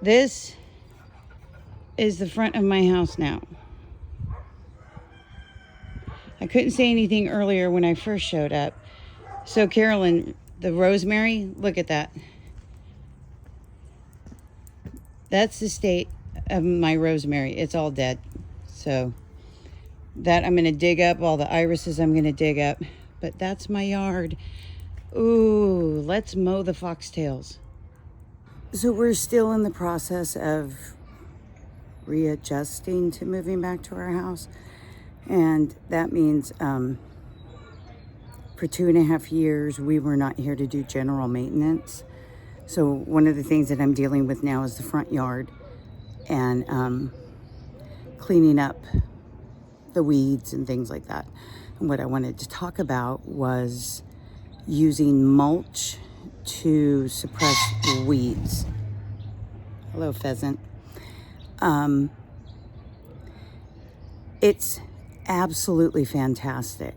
This is the front of my house now. I couldn't say anything earlier when I first showed up. So Carolyn, the rosemary, look at that. That's the state of my rosemary. It's all dead. So that I'm going to dig up. All the irises I'm going to dig up. But that's my yard. Ooh, let's mow the foxtails. So we're still in the process of readjusting to moving back to our house. And that means for 2.5 years, we were not here to do general maintenance. So one of the things that I'm dealing with now is the front yard and cleaning up the weeds and things like that. And what I wanted to talk about was using mulch to suppress weeds. Hello, pheasant. It's absolutely fantastic.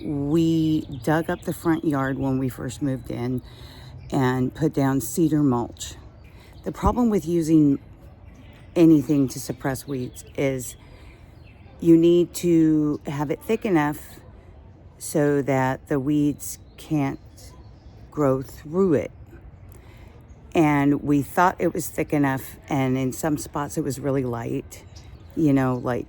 We dug up the front yard when we first moved in and put down cedar mulch. The problem with using anything to suppress weeds is you need to have it thick enough so that the weeds can't grow through it. And we thought it was thick enough, and in some spots it was really light, like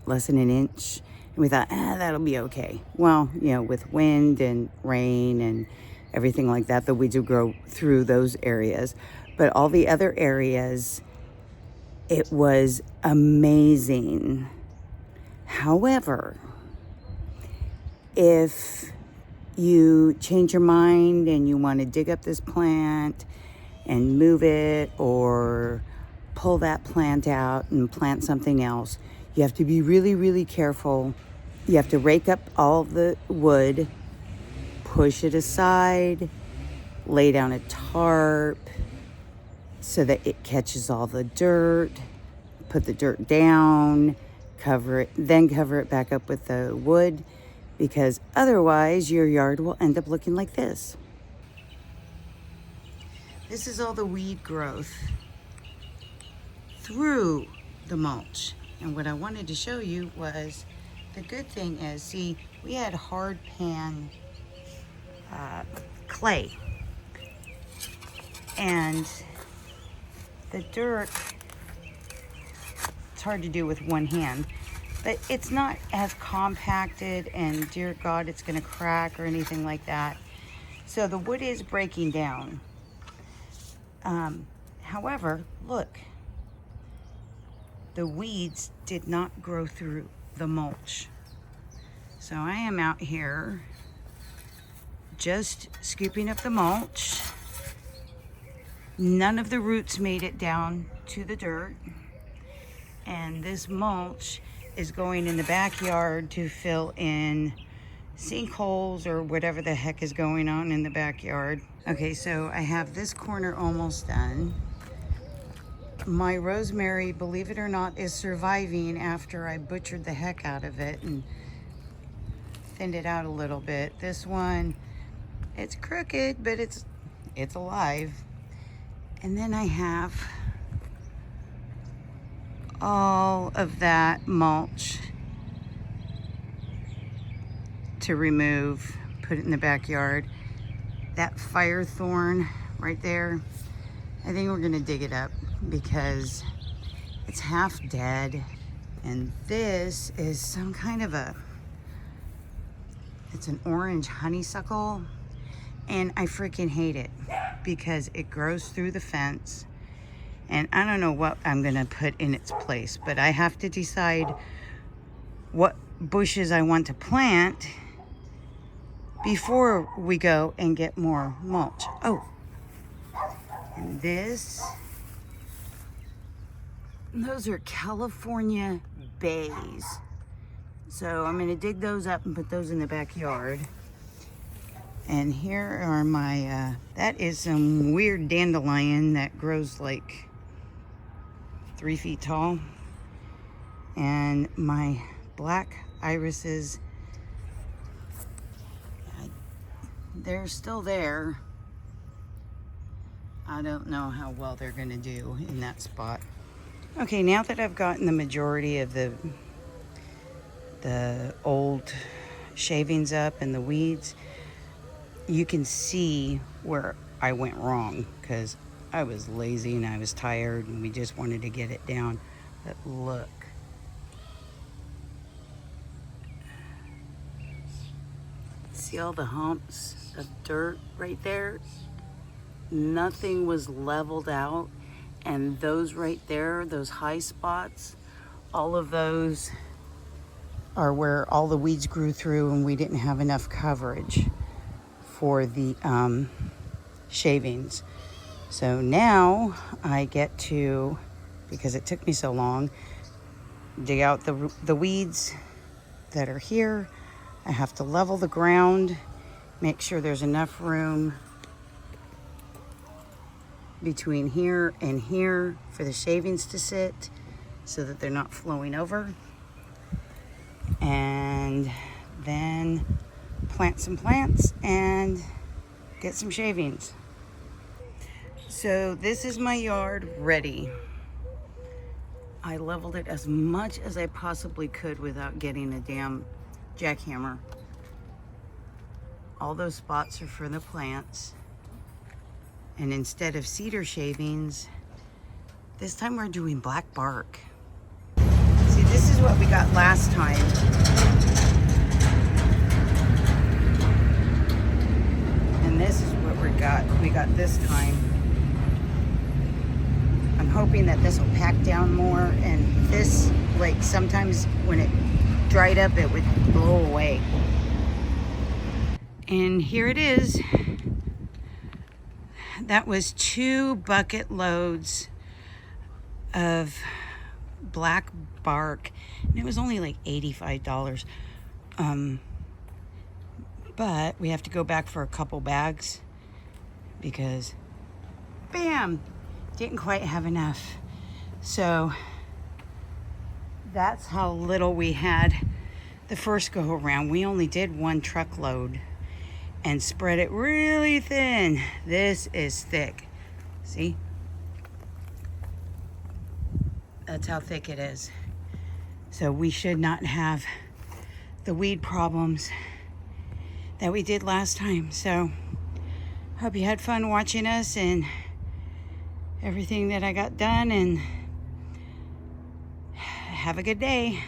less than an inch. And we thought, that'll be okay. Well, with wind and rain and everything like that, the weeds would grow through those areas. But all the other areas, it was amazing. However, if you change your mind and you want to dig up this plant and move it or pull that plant out and plant something else, you have to be really, really careful. You have to rake up all the wood, push it aside, lay down a tarp so that it catches all the dirt, put the dirt down, cover it back up with the wood, because otherwise your yard will end up looking like this. This is all the weed growth through the mulch. And what I wanted to show you was, the good thing is, see, we had hard pan clay. And the dirt, it's hard to do with one hand, but it's not as compacted, and dear God, it's gonna crack or anything like that. So the wood is breaking down. However, look, the weeds did not grow through the mulch. So I am out here just scooping up the mulch. None of the roots made it down to the dirt. And this mulch is going in the backyard to fill in sinkholes or whatever the heck is going on in the backyard. Okay, so I have this corner almost done. My rosemary, believe it or not, is surviving after I butchered the heck out of it and thinned it out a little bit. This one, it's crooked, but it's alive. And then I have all of that mulch to remove, put it in the backyard. That firethorn right there, I think we're gonna dig it up because it's half dead. And this is some kind of it's an orange honeysuckle, and I freaking hate it because it grows through the fence. And I don't know what I'm gonna put in its place, but I have to decide what bushes I want to plant before we go and get more mulch. Oh, and those are California bays. So I'm gonna dig those up and put those in the backyard. And here are my, that is some weird dandelion that grows like 3 feet tall. And my black irises, they're still there. I don't know how well they're gonna do in that spot. Okay, now that I've gotten the majority of the old shavings up and the weeds, you can see where I went wrong because I was lazy and I was tired and we just wanted to get it down. But look. See all the humps of dirt right there? Nothing was leveled out. And those right there, those high spots, all of those are where all the weeds grew through and we didn't have enough coverage for the shavings. So now I get to, because it took me so long, dig out the weeds that are here. I have to level the ground, make sure there's enough room between here and here for the shavings to sit so that they're not flowing over. And then plant some plants and get some shavings. So this is my yard ready. I leveled it as much as I possibly could without getting a damn jackhammer. All those spots are for the plants. And instead of cedar shavings, this time we're doing black bark. See, this is what we got last time. And this is what we got this time. I'm hoping that this will pack down more, and this, like, sometimes when it dried up, it would blow away. And here it is. That was 2 bucket loads of black bark, and it was only like $85. But we have to go back for a couple bags because, bam, didn't quite have enough. So that's how little we had the first go around. We only did 1 truckload and spread it really thin. This is thick. See? That's how thick it is. So we should not have the weed problems that we did last time. So hope you had fun watching us and everything that I got done, and have a good day.